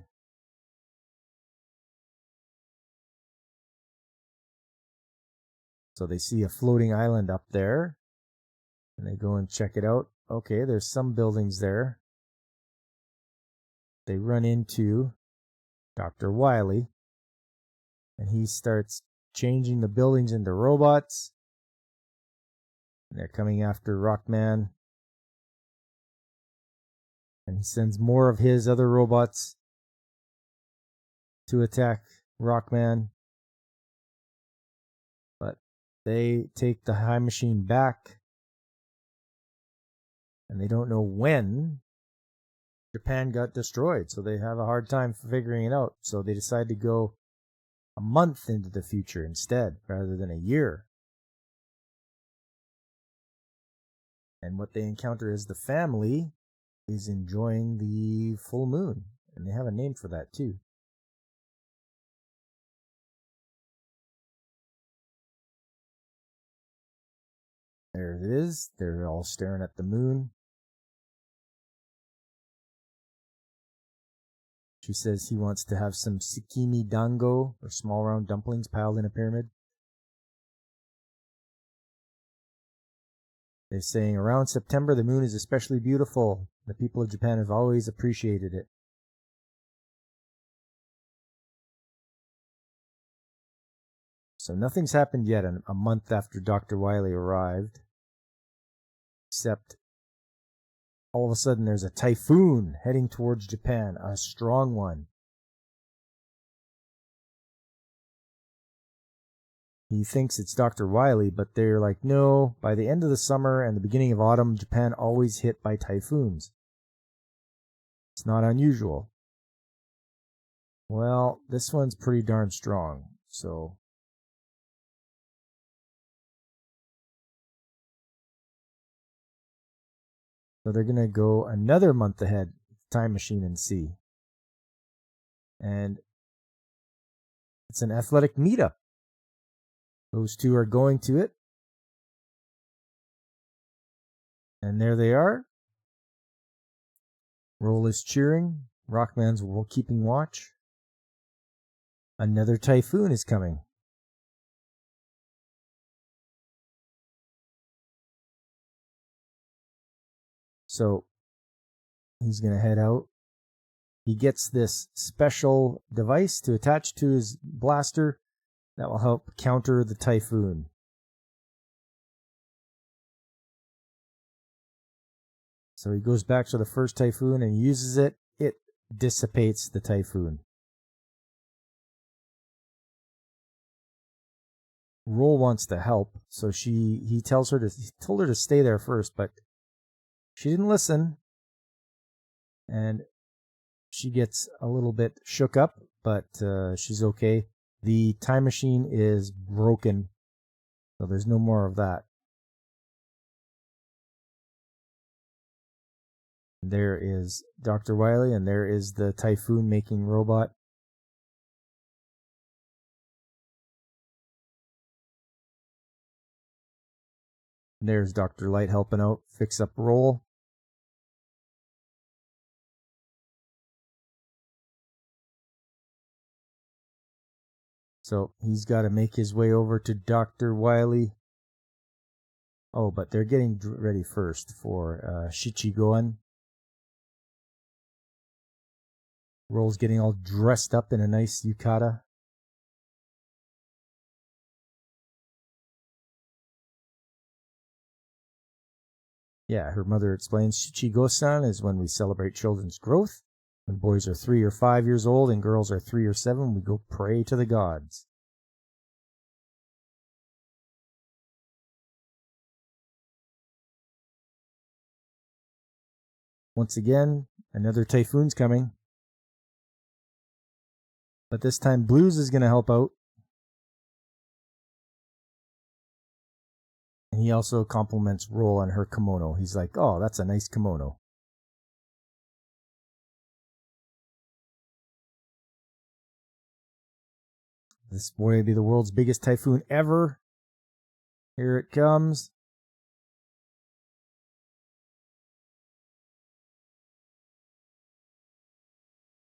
So they see a floating island up there, and they go and check it out. Okay, there's some buildings there. They run into Dr. Wily, and he starts changing the buildings into robots. And they're coming after Rockman. And he sends more of his other robots to attack Rockman. But they take the High Machine back. And they don't know when Japan got destroyed. So they have a hard time figuring it out. So they decide to go a month into the future instead, rather than a year. And what they encounter is the family is enjoying the full moon. And they have a name for that too. There it is. They're all staring at the moon. She says he wants to have some tsukimi dango, or small round dumplings piled in a pyramid. They're saying around September the moon is especially beautiful. The people of Japan have always appreciated it. So nothing's happened yet a month after Dr. Wily arrived. Except all of a sudden there's a typhoon heading towards Japan, a strong one. He thinks it's Dr. Wily, but they're like, no, by the end of the summer and the beginning of autumn, Japan always hit by typhoons. It's not unusual. Well, this one's pretty darn strong, so they're going to go another month ahead, time machine, and see. And it's an athletic meetup. Those two are going to it. And there they are. Roll is cheering. Rockman's keeping watch. Another typhoon is coming. So he's going to head out. He gets this special device to attach to his blaster that will help counter the typhoon. So he goes back to the first typhoon and uses it. It dissipates the typhoon. Roll wants to help, so he told her to stay there first, but she didn't listen. And she gets a little bit shook up, but she's okay. The time machine is broken, so there's no more of that. There is Dr. Wily, and there is the typhoon-making robot. There's Dr. Light helping out, fix up Roll. So he's got to make his way over to Dr. Wily. Oh, but they're getting ready first for Shichigoan. Roll's getting all dressed up in a nice yukata. Yeah, her mother explains Shichigo-san is when we celebrate children's growth. When boys are 3 or 5 years old and girls are 3 or 7, we go pray to the gods. Once again, another typhoon's coming. But this time Blues is going to help out. And he also compliments Roll on her kimono. He's like, oh, that's a nice kimono. This will be the world's biggest typhoon ever. Here it comes.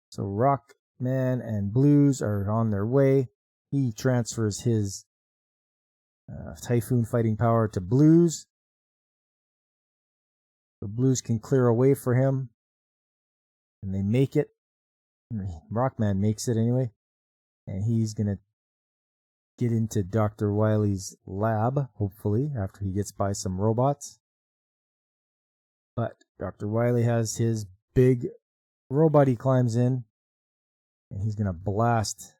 So Rockman and Blues are on their way. He transfers his typhoon fighting power to Blues. So Blues can clear a way for him. And they make it. Rockman makes it anyway. And he's going to get into Dr. Wily's lab, hopefully, after he gets by some robots. But Dr. Wily has his big robot he climbs in. And he's going to blast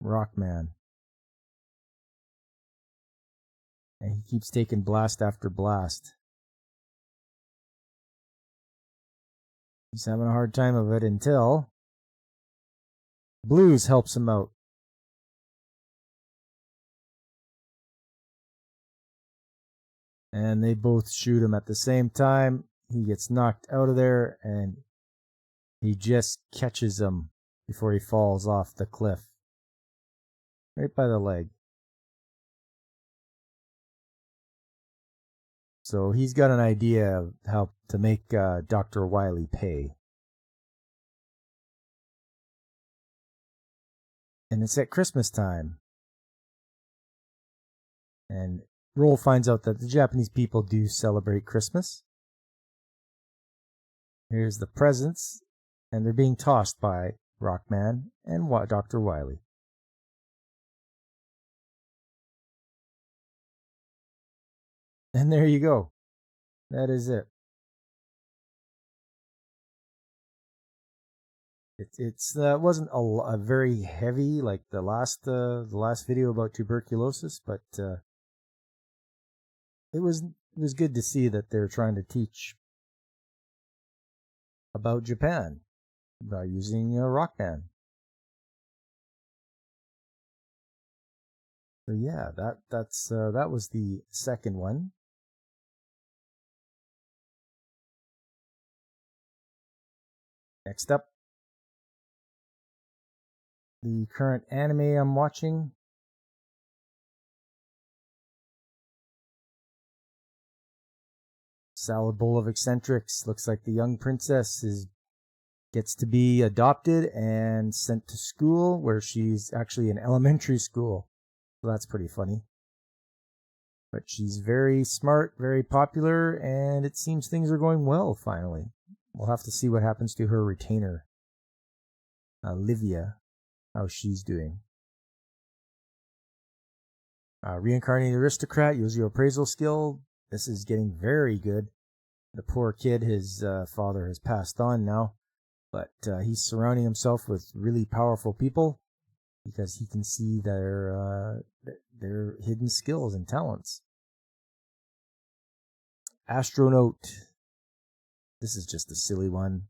Rockman. And he keeps taking blast after blast. He's having a hard time of it until Blues helps him out. And they both shoot him at the same time. He gets knocked out of there, and he just catches him before he falls off the cliff. Right by the leg. So he's got an idea of how to make Dr. Wily pay. And it's at Christmas time. And Roll finds out that the Japanese people do celebrate Christmas. Here's the presents, and they're being tossed by Rockman and Dr. Wily. And there you go. That is it. It wasn't a very heavy like the last video about tuberculosis, but it was good to see that they're trying to teach about Japan by using Rockman. So yeah, that was the second one. Next up, the current anime I'm watching. Salad bowl of eccentrics. Looks like the young princess gets to be adopted and sent to school, where she's actually in elementary school. So that's pretty funny. But she's very smart, very popular, and it seems things are going well finally. We'll have to see what happens to her retainer, Olivia, how she's doing. Reincarnated aristocrat, use your appraisal skill. This is getting very good. The poor kid, his father has passed on now, but he's surrounding himself with really powerful people because he can see their hidden skills and talents. Astronaut. This is just a silly one.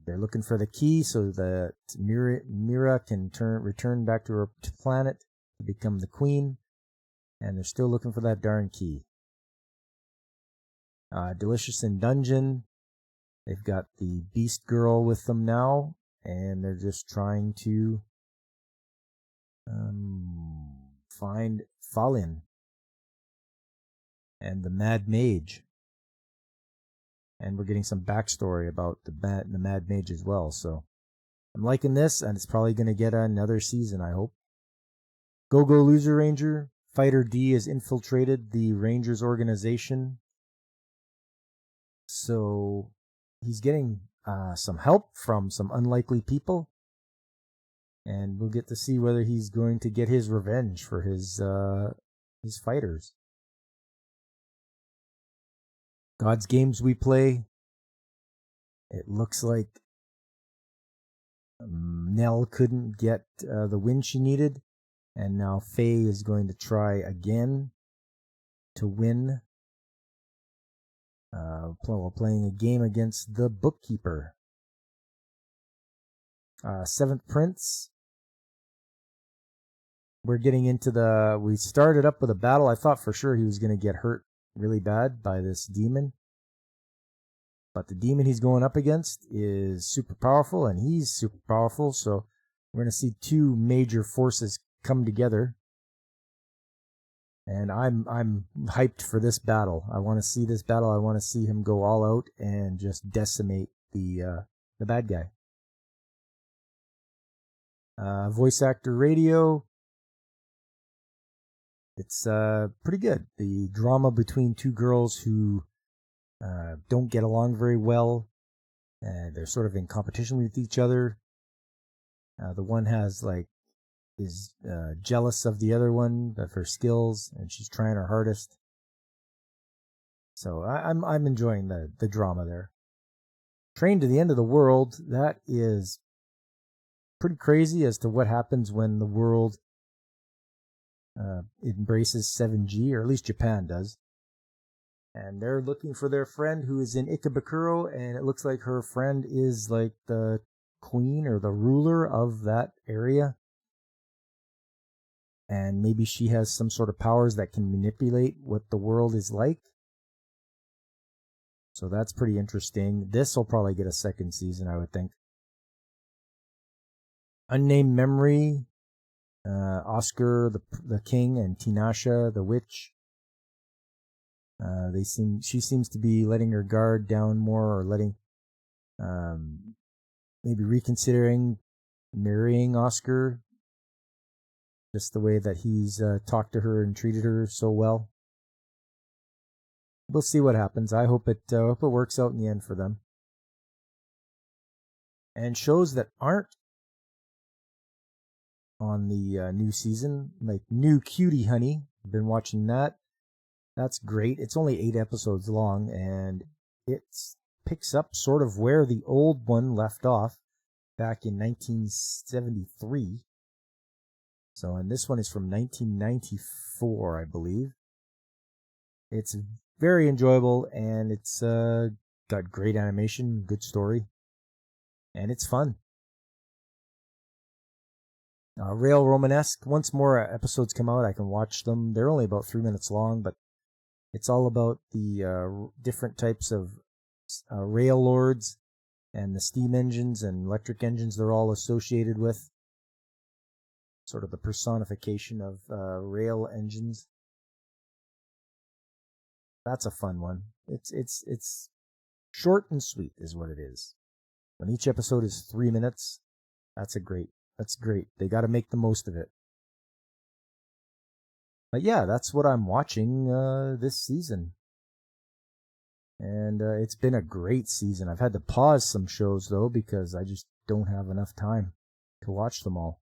they're looking for the key so that Mira can return back to her planet to become the queen. And they're still looking for that darn key. Delicious in Dungeon. They've got the Beast Girl with them now, and they're just trying to find Falin and the Mad Mage. And we're getting some backstory about the Mad Mage as well. So I'm liking this, and it's probably going to get another season, I hope. Go-Go Loser Ranger. Fighter D has infiltrated the Rangers organization. So he's getting some help from some unlikely people. And we'll get to see whether he's going to get his revenge for his fighters. God's Games We Play. It looks like Nell couldn't get the win she needed. And now Faye is going to try again to win. Playing a game against the Bookkeeper. Seventh Prince. We're getting into we started up with a battle. I thought for sure he was going to get hurt really bad by this demon. But the demon he's going up against is super powerful, and he's super powerful. So we're going to see two major forces come together. And I'm hyped for this battle. I want to see this battle. I want to see him go all out and just decimate the bad guy. Voice actor radio. It's pretty good. The drama between two girls who don't get along very well. They're sort of in competition with each other. The one is jealous of the other one, of her skills, and she's trying her hardest. So I'm enjoying the drama there. Train to the End of the World. That is pretty crazy as to what happens when the world embraces 7G, or at least Japan does. And they're looking for their friend who is in Ikebukuro, and it looks like her friend is like the queen or the ruler of that area. And maybe she has some sort of powers that can manipulate what the world is like. So that's pretty interesting. This will probably get a second season, I would think. Unnamed Memory. Oscar the King and Tinasha the Witch. She seems to be letting her guard down more, or maybe reconsidering marrying Oscar. Just the way that he's talked to her and treated her so well. We'll see what happens. I hope it works out in the end for them. And shows that aren't on the new season, like New Cutie Honey. I've been watching that. That's great. It's only 8 episodes long, and it picks up sort of where the old one left off back in 1973. So, and this one is from 1994, I believe. It's very enjoyable, and it's got great animation, good story, and it's fun. Rail Romanesque. Once more episodes come out, I can watch them. They're only about 3 minutes long, but it's all about the different types of rail lords and the steam engines and electric engines they're all associated with. Sort of the personification of rail engines. That's a fun one. It's short and sweet is what it is. When each episode is 3 minutes, that's great. They got to make the most of it. But yeah, that's what I'm watching this season. And it's been a great season. I've had to pause some shows though because I just don't have enough time to watch them all.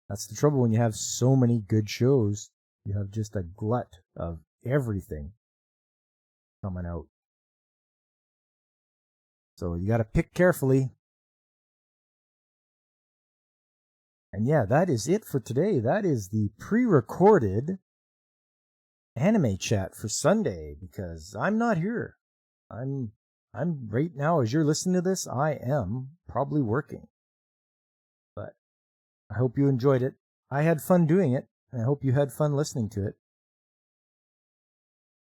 That's the trouble when you have so many good shows. You have just a glut of everything coming out. So you got to pick carefully. And yeah, that is it for today. That is the pre-recorded anime chat for Sunday, because I'm not here. I'm I'm right now, as you're listening to this, I am probably working. But I hope you enjoyed it. I had fun doing it, and I hope you had fun listening to it.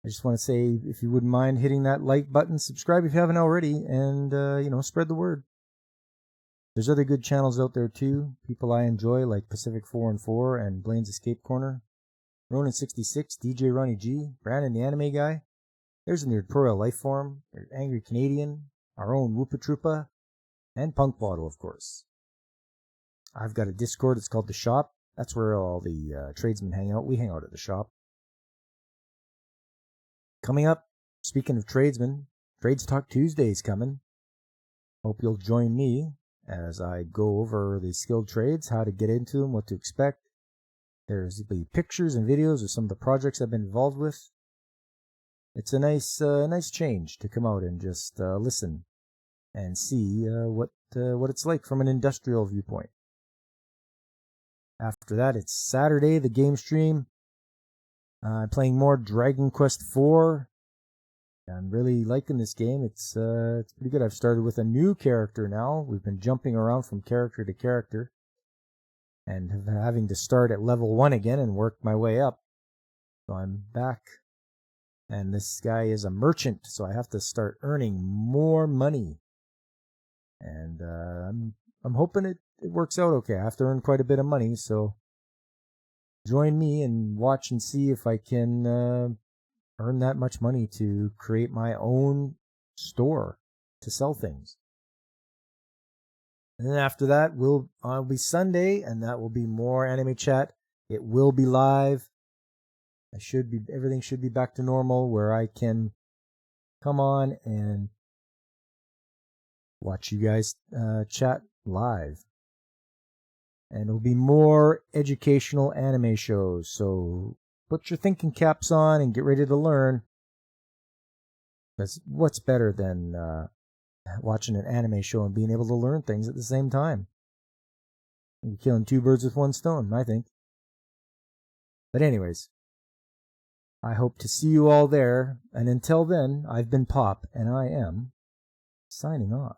I just want to say, if you wouldn't mind hitting that like button, subscribe if you haven't already, and, spread the word. There's other good channels out there too, people I enjoy like Pacific 4 and 4 and Blaine's Escape Corner, Ronan66, DJ Ronnie G, Brandon the Anime Guy. There's the Nerd Pro Life Form, there's Angry Canadian, our own Whoopa Troopa, and Punk Bottle, of course. I've got a Discord, it's called The Shop. That's where all the tradesmen hang out. We hang out at the shop. Coming up, speaking of tradesmen, Trades Talk Tuesday's coming. Hope you'll join me as I go over the skilled trades, how to get into them, what to expect. There's the pictures and videos of some of the projects I've been involved with. It's a nice change to come out and just listen and see what it's like from an industrial viewpoint. After that, it's Saturday, the game stream. I'm playing more Dragon Quest IV. I'm really liking this game. It's pretty good. I've started with a new character now. We've been jumping around from character to character and having to start at level 1 again and work my way up. So I'm back. And this guy is a merchant, so I have to start earning more money. And I'm hoping it works out okay. I have to earn quite a bit of money, so join me and watch and see if I can earn that much money to create my own store to sell things. And then after that will be Sunday, and that will be more anime chat. It will be live. Everything should be back to normal where I can come on and watch you guys chat live. And it'll be more educational anime shows, so put your thinking caps on and get ready to learn. Because what's better than watching an anime show and being able to learn things at the same time? You're killing two birds with one stone, I think. But anyways, I hope to see you all there. And until then, I've been Pop, and I am signing off.